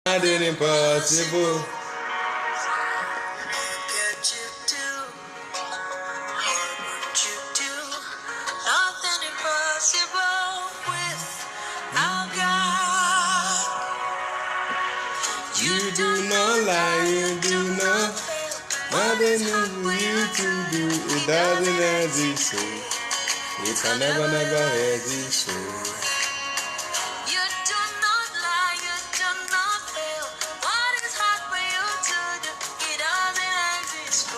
Nothing impossible. You do not lie, you do not. Nothing is for you to do. It doesn't exist. You can never hesitate. You do not lie, you do not fail. What is hard for you to do? It doesn't exist.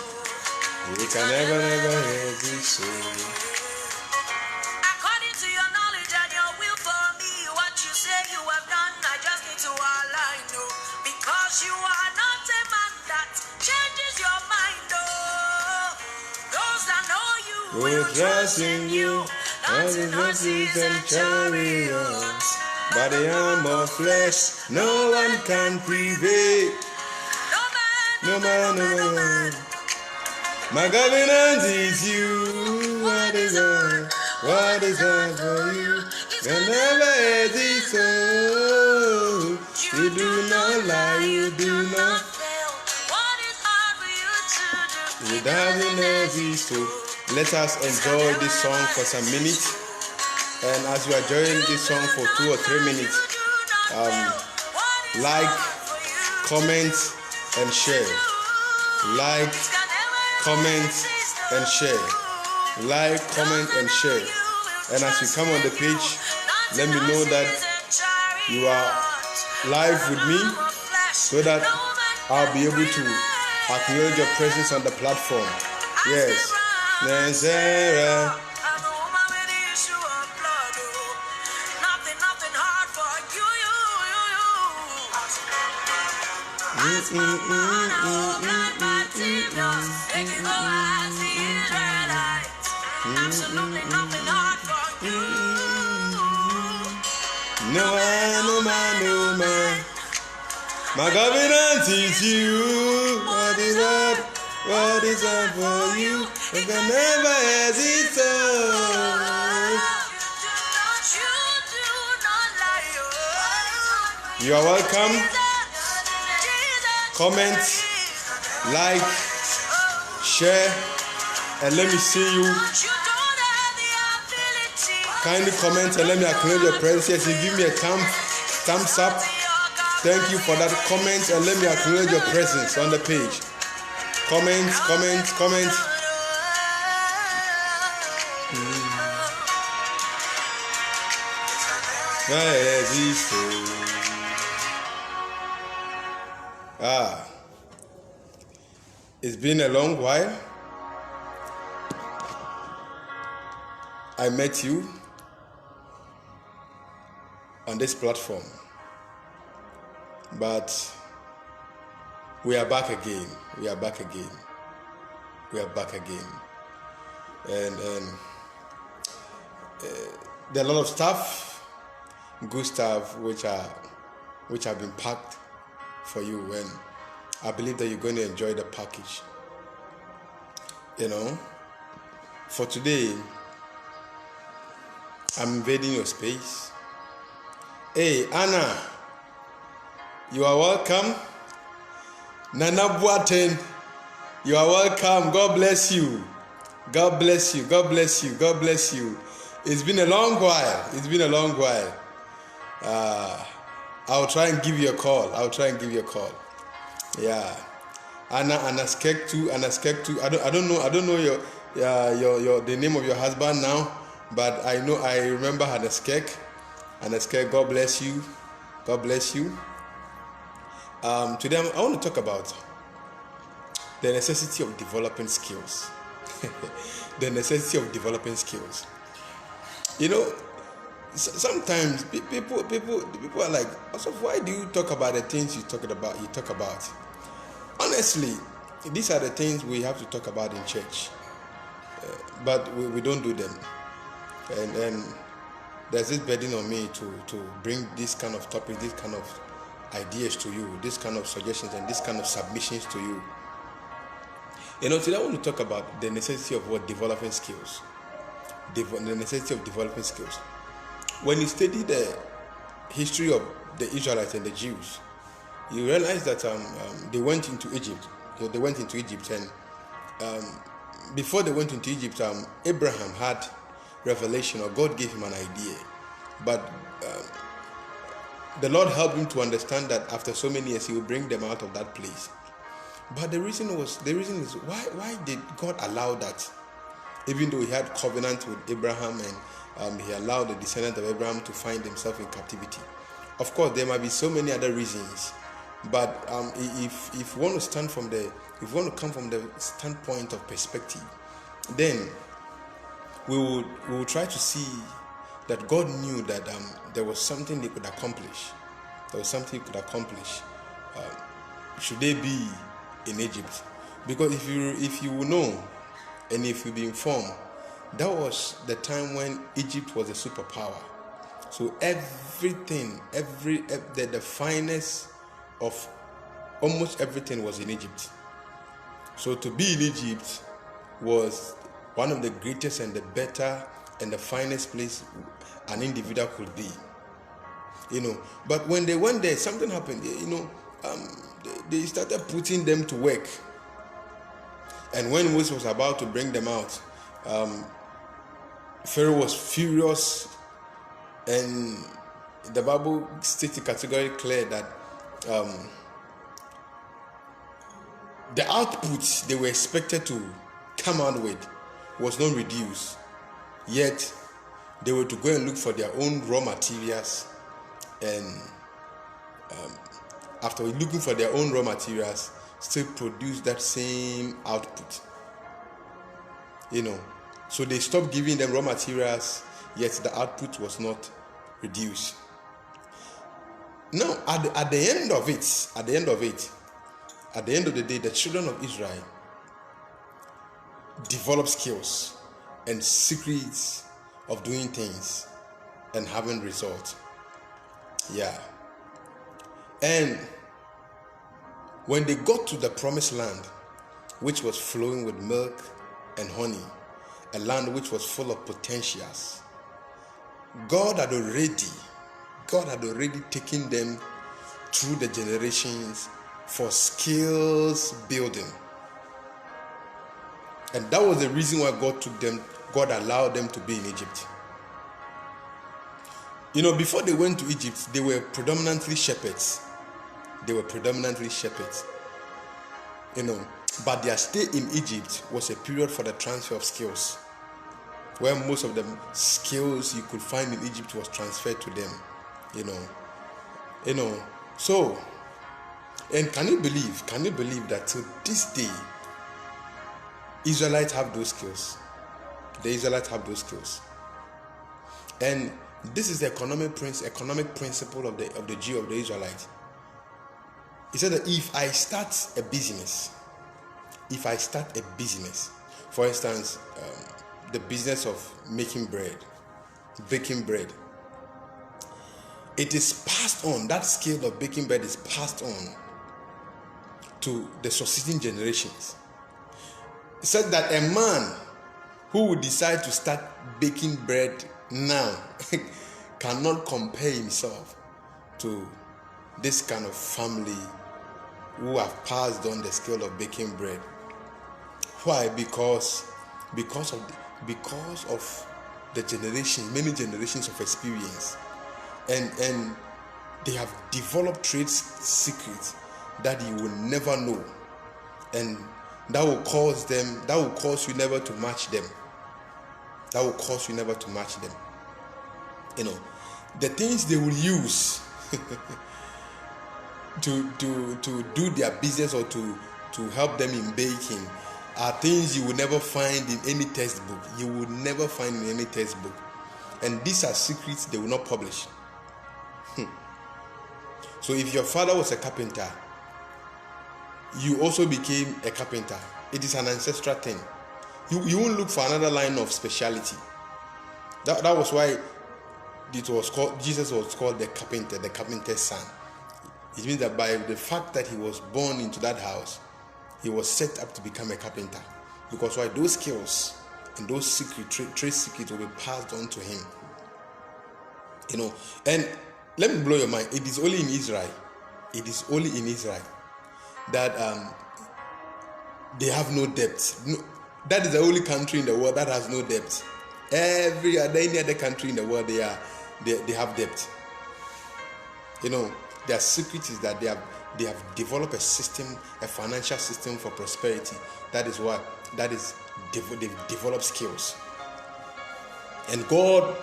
You can never hesitate. According to your knowledge and your will for me, what you say you have done, I just need to align you. Because you are not a man that changes your mind, oh. Those that know you will trust in you. Not in horses and chariots, by the arm of flesh, no one can prevail. No man. My covenant is you. What is hard for you? Can never exist. Oh, you do not lie, you do not. What is hard for you to do? It doesn't exist. Oh. Let us enjoy this song for some minutes. And as you are enjoying this song for 2 or 3 minutes, like, comment, and share. Like, comment, and share. Like, comment, and share. And as you come on the page, let me know that you are live with me, so that I'll be able to acknowledge your presence on the platform. Yes. Sarah. Nothing hard for you. Absolutely nothing hard for you. No man. My covenant is you. What is up for you? I can never hesitate. You are welcome. Comment, like, share, and let me see you. Kindly comment and let me acknowledge your presence. Yes, you give me a thumbs up. Thank you for that comment, and let me acknowledge your presence on the page. Comment. It's been a long while. I met you on this platform, but we are back again. And there are a lot of stuff, good stuff, which have been packed for you, and I believe that you're going to enjoy the package. For today, I'm invading your space. Hey, Anna, you are welcome. Nana Buaten, you are welcome. God bless you. It's been a long while. I'll try and give you a call. Yeah. Anna Skek too. I don't know your the name of your husband now, but I remember Anna Skek. God bless you. Today I want to talk about the necessity of developing skills. Sometimes people are like, also, why do you talk about the things you talk about? Honestly, these are the things we have to talk about in church, but we don't do them. And there's this burden on me to bring this kind of topic, this kind of ideas to you, this kind of suggestions and this kind of submissions to you. Today I want to talk about the necessity of developing skills. The necessity of developing skills. When you study the history of the Israelites and the Jews, you realize that they went into Egypt. They went into Egypt, and before they went into Egypt, Abraham had revelation, or God gave him an idea, but the Lord helped him to understand that after so many years He will bring them out of that place. But the reason is why did God allow that? Even though He had covenant with Abraham, and He allowed the descendant of Abraham to find himself in captivity. Of course, there might be so many other reasons, but if you want to stand from the, if you want to come from the standpoint of perspective, then we will try to see that God knew that there was something they could accomplish. There was something He could accomplish. Should they be in Egypt? Because if you will know, and if you be informed, that was the time when Egypt was a superpower. So everything, the finest of almost everything was in Egypt. So to be in Egypt was one of the greatest and the better and the finest place an individual could be. But when they went there, something happened. They started putting them to work. And when Moses was about to bring them out, Pharaoh was furious, and the Bible states categorically clear that the output they were expected to come out with was not reduced. Yet they were to go and look for their own raw materials, and after looking for their own raw materials, still produce that same output. So they stopped giving them raw materials, yet the output was not reduced. Now, at the end of the day, the children of Israel developed skills and secrets of doing things and having results. Yeah. And when they got to the promised land, which was flowing with milk and honey, a land which was full of potentials, God had already taken them through the generations for skills building. And that was the reason why God allowed them to be in Egypt. Before they went to Egypt, they were predominantly shepherds. But their stay in Egypt was a period for the transfer of skills, where most of the skills you could find in Egypt was transferred to them. So, and can you believe that to this day, Israelites have those skills. The Israelites have those skills. And this is the economic principle of the Jew, of the Israelites. He said that if I start a business, for instance, the business of making bread, baking bread, it is passed on, that skill of baking bread is passed on to the succeeding generations. He said that a man who would decide to start baking bread now cannot compare himself to this kind of family who have passed on the skill of baking bread. Why? Because of the many generations of experience, and they have developed trade secrets that you will never know, and that will cause you never to match them. The things they will use to do their business, or to help them in baking, are things you will never find in any textbook. And these are secrets they will not publish. So if your father was a carpenter, you also became a carpenter. It is an ancestral thing. You won't look for another line of speciality. That was why Jesus was called the carpenter, the carpenter's son. It means that by the fact that he was born into that house, he was set up to become a carpenter. Because why? Those skills and those trade secrets will be passed on to him. And let me blow your mind. It is only in Israel it is only in Israel that they have no debt. No, that is the only country in the world that has no debt. Any other country in the world, they have debt. Their secret is that they have developed a system, a financial system for prosperity. They've developed skills. And God,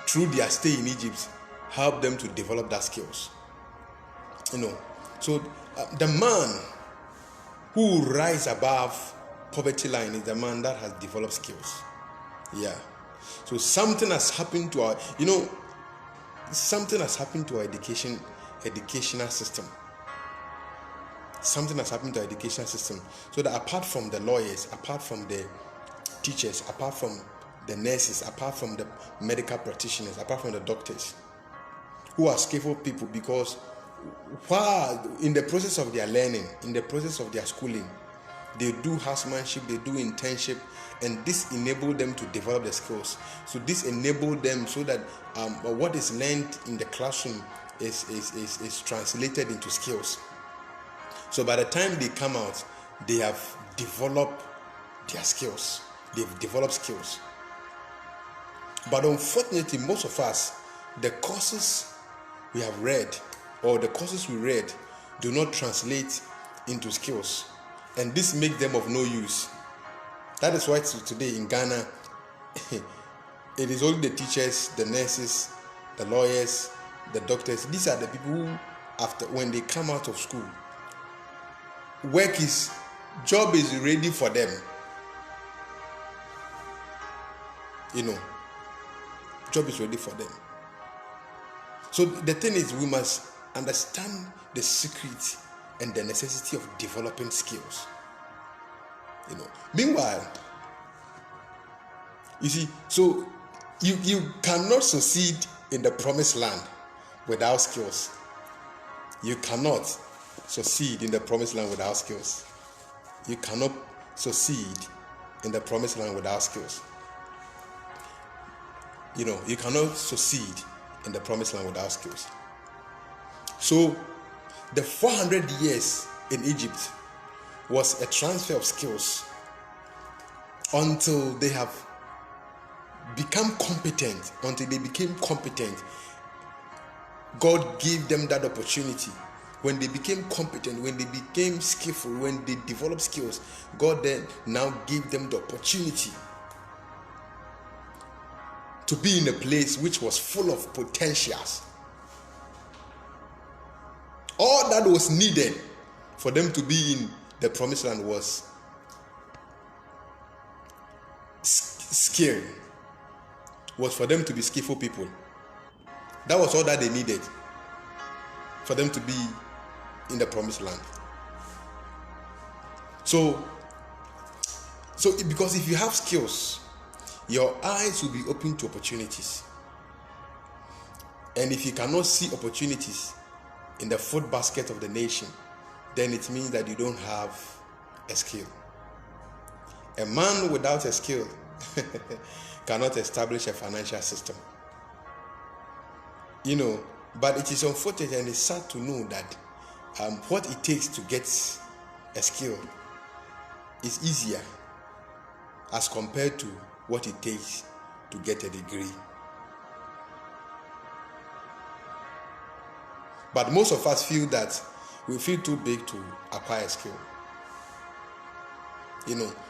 through their stay in Egypt, helped them to develop that skills. So the man who will rise above poverty line is the man that has developed skills. Yeah. So something has happened to our educational system. Something has happened to our educational system. So that apart from the lawyers, apart from the teachers, apart from the nurses, apart from the medical practitioners, apart from the doctors, who are skillful people, because while in the process of their learning, in the process of their schooling, they do housemanship, they do internship, and this enabled them to develop the skills. So this enabled them so that what is learned in the classroom is translated into skills. So by the time they come out, they have developed their skills. They've developed skills. But unfortunately, most of us, the courses we have read or the courses we read do not translate into skills. And this makes them of no use. That is why today in Ghana, it is only the teachers, the nurses, the lawyers, the doctors. These are the people who, when they come out of school, job is ready for them. Job is ready for them. So the thing is, we must understand the secret and the necessity of developing skills. Meanwhile, you see, so you cannot succeed in the promised land without skills. You cannot succeed in the promised land without skills. You cannot succeed in the promised land without skills. You cannot succeed in the promised land without skills. So the 400 years in Egypt was a transfer of skills until they have become competent. Until they became competent, God gave them that opportunity. When they became competent, when they became skillful, when they developed skills, God then now gave them the opportunity to be in a place which was full of potentials. All that was needed for them to be in the promised land was skill, was for them to be skillful people. That was all that they needed for them to be in the promised land. So because if you have skills, your eyes will be open to opportunities. And if you cannot see opportunities in the food basket of the nation, then it means that you don't have a skill. A man without a skill cannot establish a financial system. But it is unfortunate and it's sad to know that what it takes to get a skill is easier as compared to what it takes to get a degree. But most of us feel that we feel too big to acquire a skill.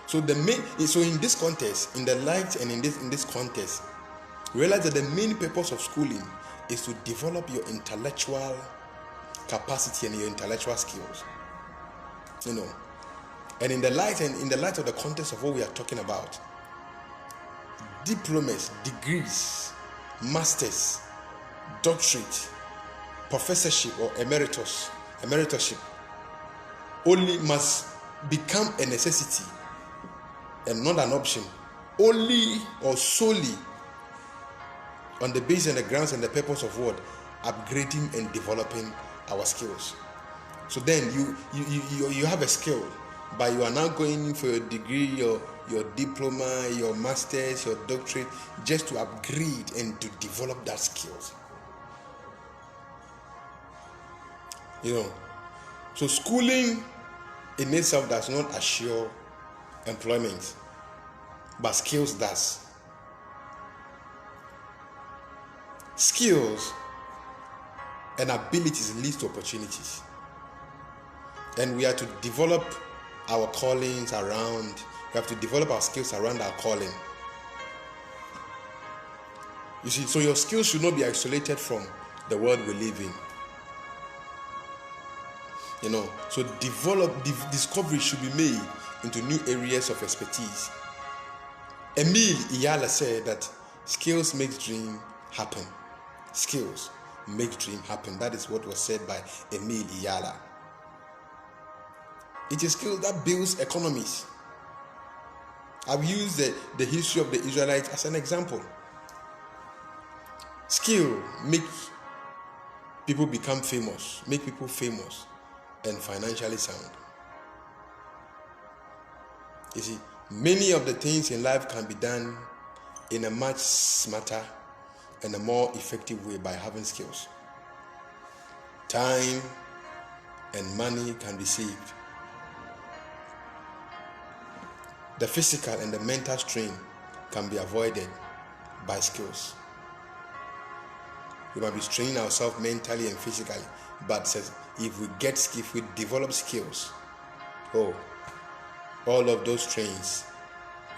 So in this context, in the light and in this context, realize that the main purpose of schooling is to develop your intellectual capacity and your intellectual skills. And in the light of the context of what we are talking about, diplomas, degrees, masters, doctorate, professorship or emeritorship only must become a necessity and not an option, only or solely on the basis and the grounds and the purpose of what? Upgrading and developing our skills. So then you have a skill, but you are now going for your degree, your diploma, your masters, your doctorate, just to upgrade and to develop that skills. You know, so schooling in itself does not assure employment, but skills does. Skills and abilities lead to opportunities, and we are to develop our callings around. We have to develop our skills around our calling. You see, so your skills should not be isolated from the world we live in. You know, so discovery should be made into new areas of expertise. Emil Iyala said that skills make dream happen. Skills make dream happen. That is what was said by Emil Iyala. It is skill that builds economies. I've used the history of the Israelites as an example. Skill make people become famous, make people famous and financially sound. You see, many of the things in life can be done in a much smarter and a more effective way by having skills. Time and money can be saved. The physical and the mental strain can be avoided by skills. We might be straining ourselves mentally and physically, but if we develop skills, all of those strains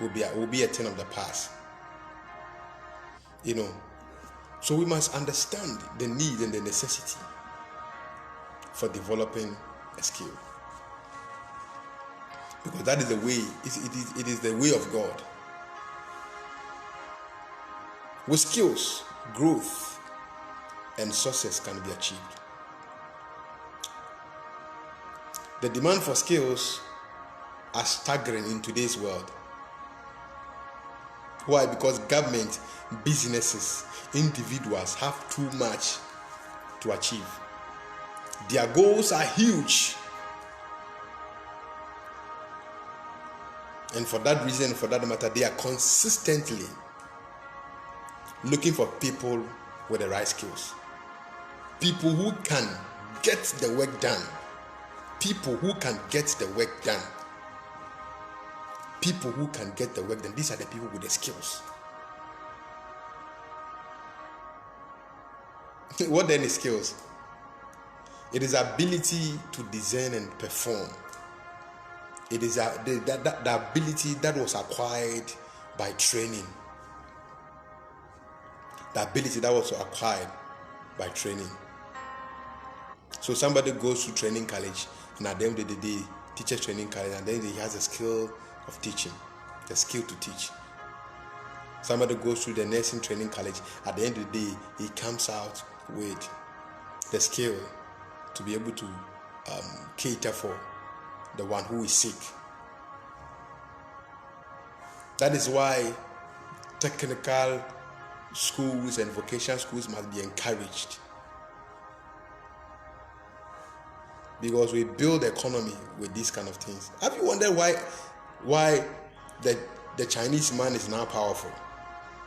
will be a thing of the past. You know, so we must understand the need and the necessity for developing a skill, because that is the way. It is the way of God. With skills, growth and success can be achieved. The demand for skills are staggering in today's world. Why? Because government, businesses, individuals have too much to achieve. Their goals are huge. And for that reason, for that matter, they are consistently looking for people with the right skills. People who can get the work done. People who can get the work done. People who can get the work done. These are the people with the skills. What then is skills? It is ability to discern and perform. It is the ability that was acquired by training. The ability that was acquired by training. So somebody goes to training college, and at the end of the day, teaches training college, and then he has a skill of teaching, the skill to teach. Somebody goes through the nursing training college, at the end of the day, he comes out with the skill to be able to cater for the one who is sick. That is why technical schools and vocational schools must be encouraged, because we build the economy with these kind of things. Have you wondered why the Chinese man is now powerful?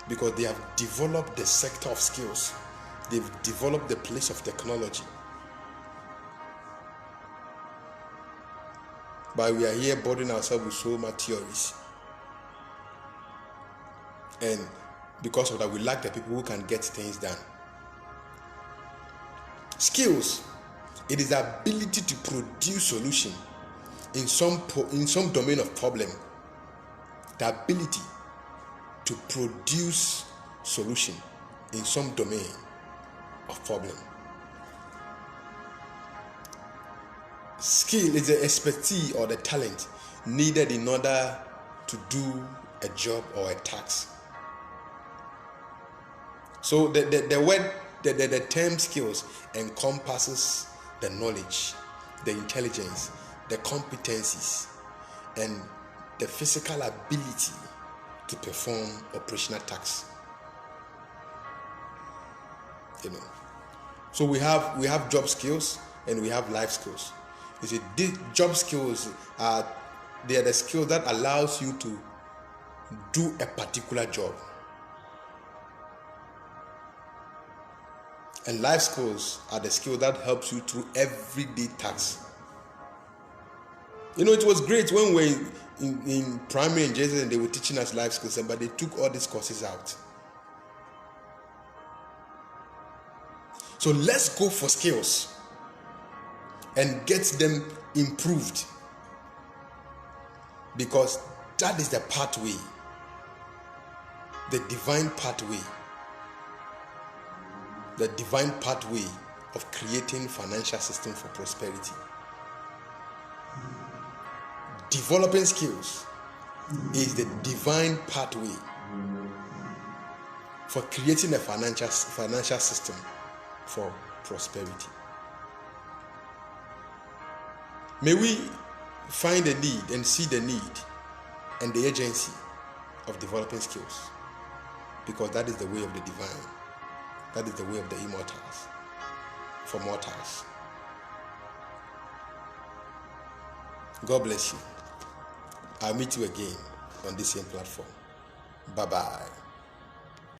Because they have developed the sector of skills. They've developed the place of technology. But we are here burdening ourselves with so much theories. And because of that, we lack the people who can get things done. Skills, it is the ability to produce solution in some domain of problem. The ability to produce solution in some domain of problem. Skill is the expertise or the talent needed in order to do a job or a task. So the term skills encompasses the knowledge, the intelligence, the competencies, and the physical ability to perform operational tasks. You know, so we have job skills and we have life skills. You see, these job skills are the skill that allows you to do a particular job. And life skills are the skill that helps you through everyday tasks. You know, it was great when we were in primary and JS and they were teaching us life skills, but they took all these courses out. So let's go for skills and get them improved, because that is the pathway, the divine pathway of creating financial system for prosperity. Developing skills is the divine pathway for creating a financial system for prosperity. May we find the need and see the need and the urgency of developing skills, because that is the way of the divine. That is the way of the immortals for mortals. God bless you. I'll meet you again on this same platform. Bye-bye.